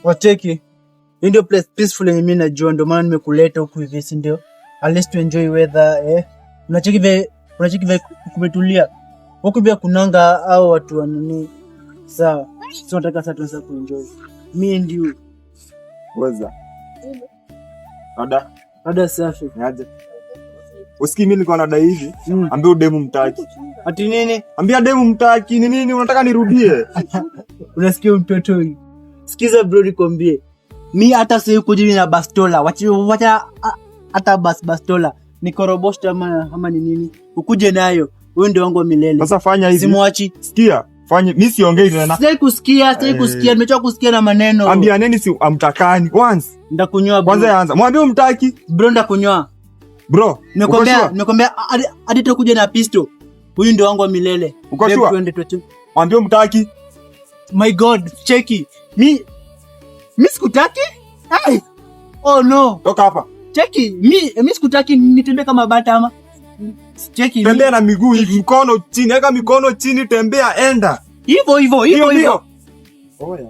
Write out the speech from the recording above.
Wateki. Hii ndio place peaceful yenye mimi najua, ndio maana nimekuleta huku hivi, si ndio? At least to enjoy weather, Unacheki vile kumetulia. Huku pia kunanga au watu wa nini. Sawa. Sio nataka sasa tuanze kuenjoy. Me and you. Waza. Ada safi. Niaje? Usikii mimi niko na dai hivi. Ambia demu mtaki. Ati nini? Ambia demu mtaki. Ni nini unataka nirudie? Unasikia mtoto huyu? Sikiza bro, nikwambie. Mi hata sasa kujili na bastola. Wacha hata bastola. Nikorobosha ama ni nini? Ukuje nayo. Wewe ndio wangu wa milele. Sasa fanya hivi. Simwachi. Sikia. Fanya mimi siongei tena. Sitaki kusikia. Nimechoka kusikia na maneno. Ambia nini si amtakani once. Ndakunywa bro. Kwanza anza. Mwambie umtaki. Bro ndakunywa. Bro. Nimekwambia hadi tutakuja na pisto. Huyu ndio wangu wa milele. Uko sure? Mwambie umtaki. My God, cheki. Mi sikutaki? Ai. Oh no. Toka hapa. Cheki, mi sikutaki nitembee kama bata ama. Cheki. Tembea na miguu hivi, mkono chini, weka mikono chini, tembea, enda. Hivyo. Oya.